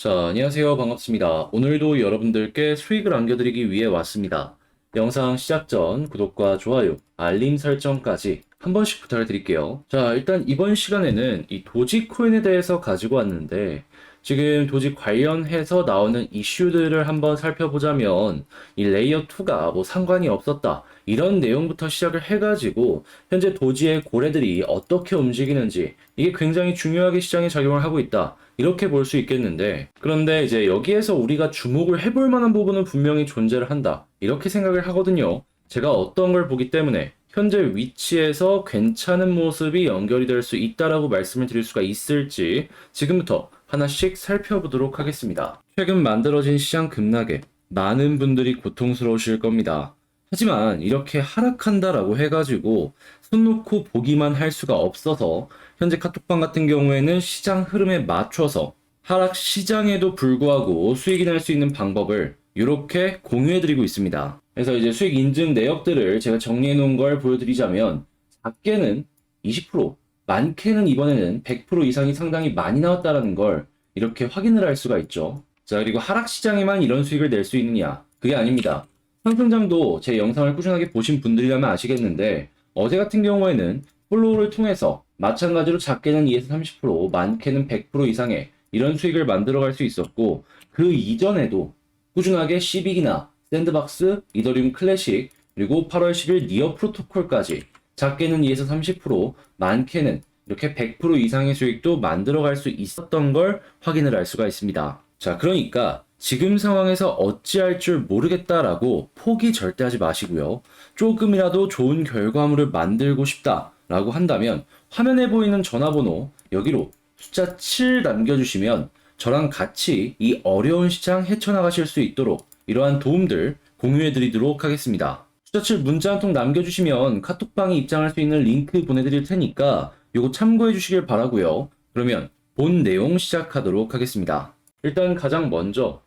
자, 안녕하세요. 반갑습니다. 오늘도 여러분들께 수익을 안겨드리기 위해 왔습니다. 영상 시작 전 구독과 좋아요, 알림 설정까지 한 번씩 부탁드릴게요. 자, 일단 이번 시간에는 이 도지코인에 대해서 가지고 왔는데, 지금 도지 관련해서 나오는 이슈들을 한번 살펴보자면, 이 레이어2가 뭐 상관이 없었다, 이런 내용부터 시작을 해가지고, 현재 도지의 고래들이 어떻게 움직이는지, 이게 굉장히 중요하게 시장에 작용을 하고 있다. 이렇게 볼 수 있겠는데, 그런데 이제 여기에서 우리가 주목을 해볼 만한 부분은 분명히 존재를 한다. 이렇게 생각을 하거든요. 제가 어떤 걸 보기 때문에 현재 위치에서 괜찮은 모습이 연결이 될 수 있다라고 말씀을 드릴 수가 있을지 지금부터 하나씩 살펴보도록 하겠습니다. 최근 만들어진 시장 급락에 많은 분들이 고통스러우실 겁니다. 하지만 이렇게 하락한다라고 해가지고 손 놓고 보기만 할 수가 없어서 현재 카톡방 같은 경우에는 시장 흐름에 맞춰서 하락 시장에도 불구하고 수익이 날 수 있는 방법을 이렇게 공유해드리고 있습니다. 그래서 이제 수익 인증 내역들을 제가 정리해 놓은 걸 보여드리자면 작게는 20%, 많게는 이번에는 100% 이상이 상당히 많이 나왔다는 걸 이렇게 확인을 할 수가 있죠. 자, 그리고 하락 시장에만 이런 수익을 낼 수 있느냐? 그게 아닙니다. 상승장도 제 영상을 꾸준하게 보신 분들이라면 아시겠는데 어제 같은 경우에는 플로우를 통해서 마찬가지로 작게는 2에서 30%, 많게는 100% 이상의 이런 수익을 만들어갈 수 있었고 그 이전에도 꾸준하게 시빅이나 샌드박스, 이더리움 클래식, 그리고 8월 10일 니어 프로토콜까지 작게는 2에서 30%, 많게는 이렇게 100% 이상의 수익도 만들어갈 수 있었던 걸 확인을 할 수가 있습니다. 자, 그러니까 지금 상황에서 어찌할 줄 모르겠다라고 포기 절대 하지 마시고요. 조금이라도 좋은 결과물을 만들고 싶다라고 한다면 화면에 보이는 전화번호 여기로 숫자 7 남겨주시면 저랑 같이 이 어려운 시장 헤쳐나가실 수 있도록 이러한 도움들 공유해 드리도록 하겠습니다. 숫자 7 문자 한 통 남겨주시면 카톡방에 입장할 수 있는 링크 보내드릴 테니까 요거 참고해 주시길 바라고요. 그러면 본 내용 시작하도록 하겠습니다. 일단 가장 먼저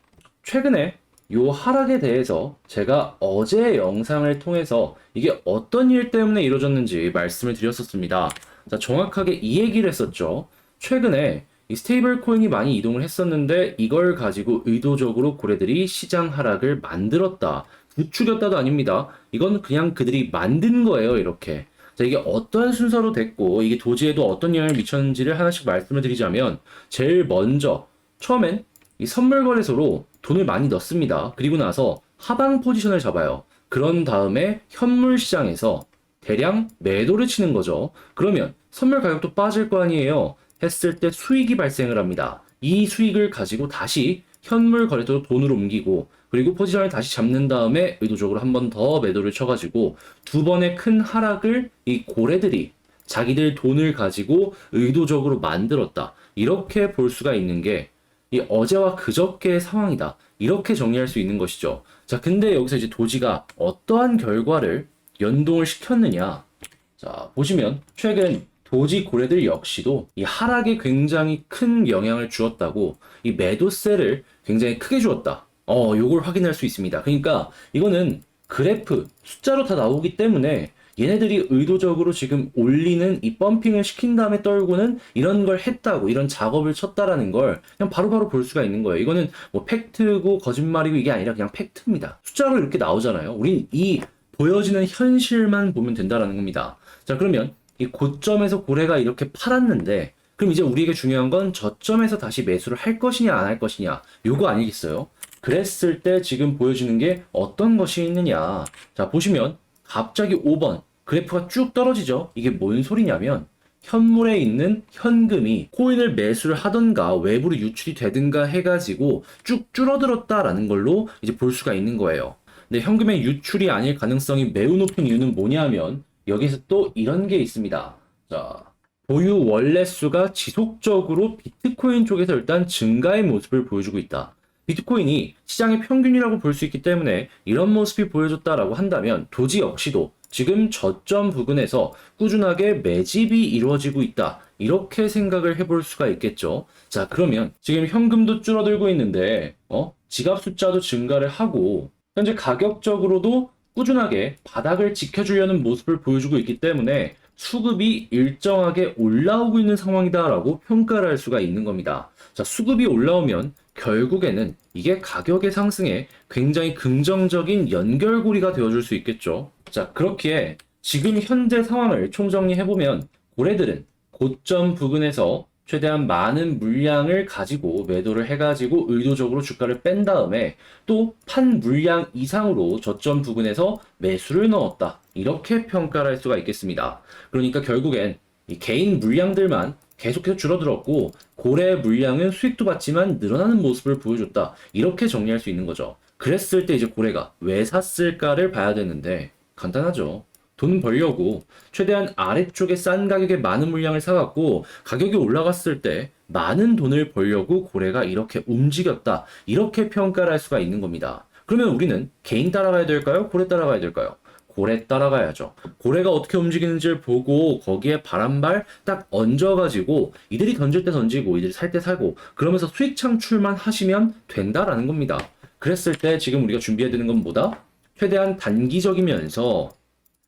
최근에 요 하락에 대해서 제가 어제 영상을 통해서 이게 어떤 일 때문에 이루어졌는지 말씀을 드렸었습니다. 자, 정확하게 이 얘기를 했었죠. 최근에 이 스테이블 코인이 많이 이동을 했었는데 이걸 가지고 의도적으로 고래들이 시장 하락을 만들었다. 부추겼다도 아닙니다. 이건 그냥 그들이 만든 거예요, 이렇게. 자, 이게 어떠한 순서로 됐고 이게 도지에도 어떤 영향을 미쳤는지를 하나씩 말씀을 드리자면 제일 먼저 처음엔 이 선물 거래소로 돈을 많이 넣습니다. 그리고 나서 하방 포지션을 잡아요. 그런 다음에 현물 시장에서 대량 매도를 치는 거죠. 그러면 선물 가격도 빠질 거 아니에요. 했을 때 수익이 발생을 합니다. 이 수익을 가지고 다시 현물 거래소로 돈으로 옮기고 그리고 포지션을 다시 잡는 다음에 의도적으로 한 번 더 매도를 쳐가지고 두 번의 큰 하락을 이 고래들이 자기들 돈을 가지고 의도적으로 만들었다. 이렇게 볼 수가 있는 게 이 어제와 그저께의 상황이다. 이렇게 정리할 수 있는 것이죠. 자, 근데 여기서 이제 도지가 어떠한 결과를 연동을 시켰느냐. 자, 보시면 최근 도지 고래들 역시도 이 하락에 굉장히 큰 영향을 주었다고 이 매도세를 굉장히 크게 주었다. 요걸 확인할 수 있습니다. 그러니까 이거는 그래프 숫자로 다 나오기 때문에 얘네들이 의도적으로 지금 올리는 이 펌핑을 시킨 다음에 떨고는 이런 걸 했다고 이런 작업을 쳤다라는 걸 그냥 바로바로 볼 수가 있는 거예요. 이거는 뭐 팩트고 거짓말이고 이게 아니라 그냥 팩트입니다. 숫자로 이렇게 나오잖아요. 우린 이 보여지는 현실만 보면 된다라는 겁니다. 자, 그러면 이 고점에서 고래가 이렇게 팔았는데 그럼 이제 우리에게 중요한 건 저점에서 다시 매수를 할 것이냐 안 할 것이냐 요거 아니겠어요? 그랬을 때 지금 보여주는 게 어떤 것이 있느냐. 자, 보시면 갑자기 5번 그래프가 쭉 떨어지죠. 이게 뭔 소리냐면 현물에 있는 현금이 코인을 매수를 하던가 외부로 유출이 되든가 해가지고 쭉 줄어들었다라는 걸로 이제 볼 수가 있는 거예요. 근데 현금의 유출이 아닐 가능성이 매우 높은 이유는 뭐냐면 여기서 또 이런 게 있습니다. 자, 보유 원래 수가 지속적으로 비트코인 쪽에서 일단 증가의 모습을 보여주고 있다. 비트코인이 시장의 평균이라고 볼 수 있기 때문에 이런 모습이 보여줬다라고 한다면 도지 역시도 지금 저점 부근에서 꾸준하게 매집이 이루어지고 있다. 이렇게 생각을 해볼 수가 있겠죠. 자, 그러면 지금 현금도 줄어들고 있는데 지갑 숫자도 증가를 하고 현재 가격적으로도 꾸준하게 바닥을 지켜주려는 모습을 보여주고 있기 때문에 수급이 일정하게 올라오고 있는 상황이다라고 평가를 할 수가 있는 겁니다. 자, 수급이 올라오면 결국에는 이게 가격의 상승에 굉장히 긍정적인 연결고리가 되어줄 수 있겠죠. 자, 그렇기에 지금 현재 상황을 총정리해보면 고래들은 고점 부근에서 최대한 많은 물량을 가지고 매도를 해가지고 의도적으로 주가를 뺀 다음에 또 판 물량 이상으로 저점 부근에서 매수를 넣었다. 이렇게 평가를 할 수가 있겠습니다. 그러니까 결국엔 이 개인 물량들만 계속해서 줄어들었고 고래 물량은 수익도 받지만 늘어나는 모습을 보여줬다. 이렇게 정리할 수 있는 거죠. 그랬을 때 이제 고래가 왜 샀을까를 봐야 되는데 간단하죠. 돈 벌려고 최대한 아래쪽에 싼 가격에 많은 물량을 사갖고 가격이 올라갔을 때 많은 돈을 벌려고 고래가 이렇게 움직였다. 이렇게 평가를 할 수가 있는 겁니다. 그러면 우리는 개인 따라가야 될까요? 고래 따라가야 될까요? 고래 따라가야죠. 고래가 어떻게 움직이는지를 보고 거기에 바람발 딱 얹어가지고 이들이 던질 때 던지고 이들이 살 때 사고 그러면서 수익 창출만 하시면 된다라는 겁니다. 그랬을 때 지금 우리가 준비해야 되는 건 뭐다? 최대한 단기적이면서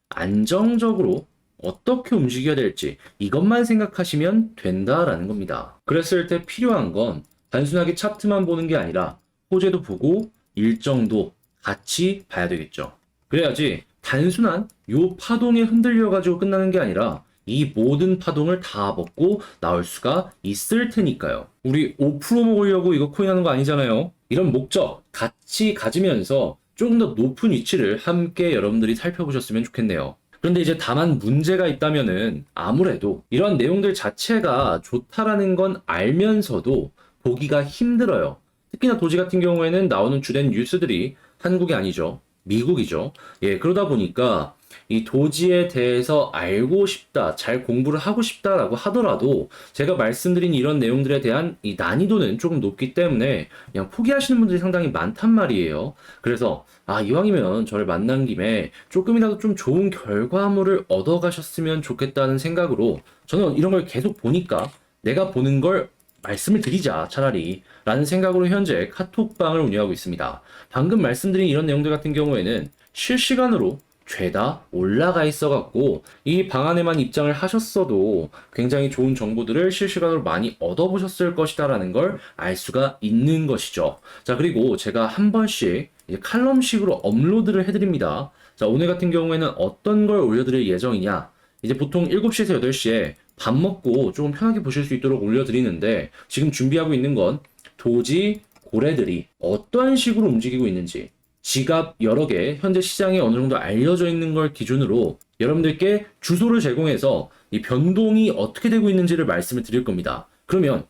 안정적으로 어떻게 움직여야 될지 이것만 생각하시면 된다라는 겁니다. 그랬을 때 필요한 건 단순하게 차트만 보는 게 아니라 호재도 보고 일정도 같이 봐야 되겠죠. 그래야지 단순한 요 파동에 흔들려 가지고 끝나는 게 아니라 이 모든 파동을 다 먹고 나올 수가 있을 테니까요. 우리 5% 먹으려고 이거 코인 하는 거 아니잖아요. 이런 목적 같이 가지면서 조금 더 높은 위치를 함께 여러분들이 살펴보셨으면 좋겠네요. 그런데 이제 다만 문제가 있다면은 아무래도 이런 내용들 자체가 좋다라는 건 알면서도 보기가 힘들어요. 특히나 도지 같은 경우에는 나오는 주된 뉴스들이 한국이 아니죠. 미국이죠. 예, 그러다 보니까 이 도지에 대해서 알고 싶다, 잘 공부를 하고 싶다라고 하더라도 제가 말씀드린 이런 내용들에 대한 이 난이도는 조금 높기 때문에 그냥 포기하시는 분들이 상당히 많단 말이에요. 그래서 이왕이면 저를 만난 김에 조금이라도 좀 좋은 결과물을 얻어가셨으면 좋겠다는 생각으로 저는 이런 걸 계속 보니까 내가 보는 걸 말씀을 드리자 차라리 라는 생각으로 현재 카톡방을 운영하고 있습니다. 방금 말씀드린 이런 내용들 같은 경우에는 실시간으로 죄다 올라가 있어갖고 이 방 안에만 입장을 하셨어도 굉장히 좋은 정보들을 실시간으로 많이 얻어보셨을 것이다라는 걸 알 수가 있는 것이죠. 자, 그리고 제가 한 번씩 이제 칼럼식으로 업로드를 해드립니다. 자, 오늘 같은 경우에는 어떤 걸 올려드릴 예정이냐. 이제 보통 7시에서 8시에 밥 먹고 조금 편하게 보실 수 있도록 올려드리는데 지금 준비하고 있는 건 도지 고래들이 어떠한 식으로 움직이고 있는지 지갑 여러 개 현재 시장에 어느 정도 알려져 있는 걸 기준으로 여러분들께 주소를 제공해서 이 변동이 어떻게 되고 있는지를 말씀을 드릴 겁니다. 그러면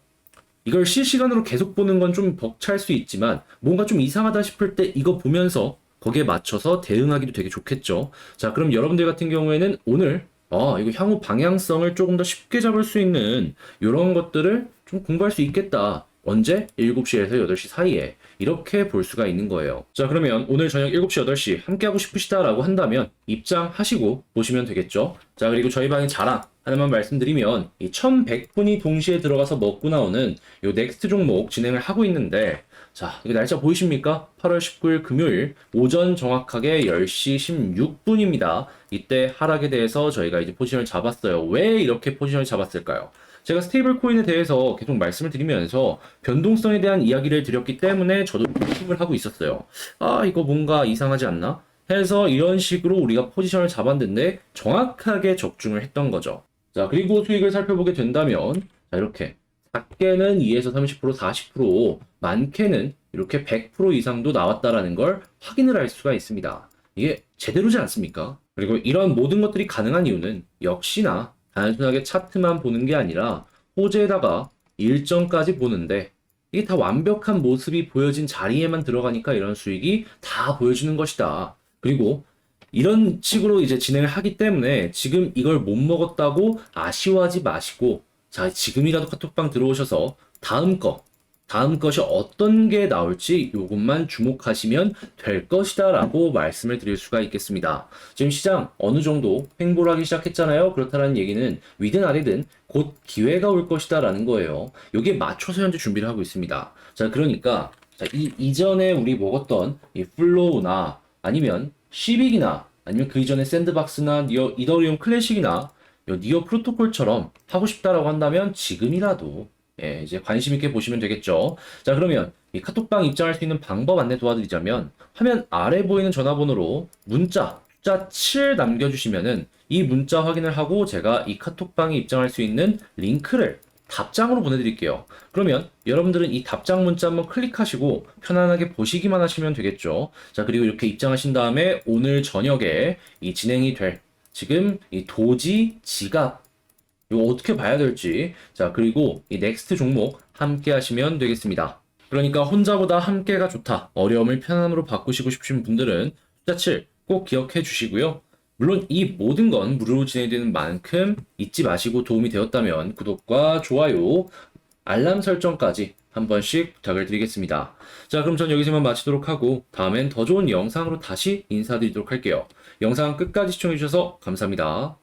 이걸 실시간으로 계속 보는 건 좀 벅찰 수 있지만 뭔가 좀 이상하다 싶을 때 이거 보면서 거기에 맞춰서 대응하기도 되게 좋겠죠. 자, 그럼 여러분들 같은 경우에는 오늘 이거 향후 방향성을 조금 더 쉽게 잡을 수 있는 이런 것들을 좀 공부할 수 있겠다. 언제? 7시에서 8시 사이에 이렇게 볼 수가 있는 거예요. 자, 그러면 오늘 저녁 7시, 8시 함께 하고 싶으시다라고 한다면 입장하시고 보시면 되겠죠. 자, 그리고 저희 방의 자랑 하나만 말씀드리면 이 1100분이 동시에 들어가서 먹고 나오는 요 넥스트 종목 진행을 하고 있는데 자, 이거 날짜 보이십니까? 8월 19일 금요일 오전 정확하게 10시 16분입니다. 이때 하락에 대해서 저희가 이제 포지션을 잡았어요. 왜 이렇게 포지션을 잡았을까요? 제가 스테이블 코인에 대해서 계속 말씀을 드리면서 변동성에 대한 이야기를 드렸기 때문에 저도 의심을 하고 있었어요. 이거 뭔가 이상하지 않나? 해서 이런 식으로 우리가 포지션을 잡았는데 정확하게 적중을 했던 거죠. 자, 그리고 수익을 살펴보게 된다면 자, 이렇게 작게는 2에서 30%, 40%, 많게는 이렇게 100% 이상도 나왔다라는 걸 확인을 할 수가 있습니다. 이게 제대로지 않습니까? 그리고 이런 모든 것들이 가능한 이유는 역시나 단순하게 차트만 보는 게 아니라 호재에다가 일정까지 보는데 이게 다 완벽한 모습이 보여진 자리에만 들어가니까 이런 수익이 다 보여주는 것이다. 그리고 이런 식으로 이제 진행을 하기 때문에 지금 이걸 못 먹었다고 아쉬워하지 마시고 자, 지금이라도 카톡방 들어오셔서 다음 것이 어떤 게 나올지 요것만 주목하시면 될 것이다 라고 말씀을 드릴 수가 있겠습니다. 지금 시장 어느 정도 횡보를 하기 시작했잖아요. 그렇다는 얘기는 위든 아래든 곧 기회가 올 것이다 라는 거예요. 여기에 맞춰서 현재 준비를 하고 있습니다. 자, 그러니까 자, 이전에 우리 먹었던 이 플로우나 아니면 시빅이나 아니면 그 이전에 샌드박스나 이더리움 클래식이나 요 니어 프로토콜처럼 하고 싶다라고 한다면 지금이라도 이제 관심 있게 보시면 되겠죠. 자, 그러면 이 카톡방 입장할 수 있는 방법 안내 도와드리자면 화면 아래 보이는 전화번호로 문자 숫자 7 남겨주시면은 이 문자 확인을 하고 제가 이 카톡방에 입장할 수 있는 링크를 답장으로 보내드릴게요. 그러면 여러분들은 이 답장 문자 한번 클릭하시고 편안하게 보시기만 하시면 되겠죠. 자, 그리고 이렇게 입장하신 다음에 오늘 저녁에 이 진행이 될 지금 이 도지 지갑 이거 어떻게 봐야 될지 자 그리고 이 넥스트 종목 함께 하시면 되겠습니다. 그러니까 혼자보다 함께가 좋다. 어려움을 편안으로 바꾸시고 싶으신 분들은 숫자 7 꼭 기억해 주시고요. 물론 이 모든 건 무료로 진행되는 만큼 잊지 마시고 도움이 되었다면 구독과 좋아요, 알람 설정까지 한 번씩 부탁을 드리겠습니다. 자, 그럼 전 여기서만 마치도록 하고 다음엔 더 좋은 영상으로 다시 인사드리도록 할게요. 영상 끝까지 시청해주셔서 감사합니다.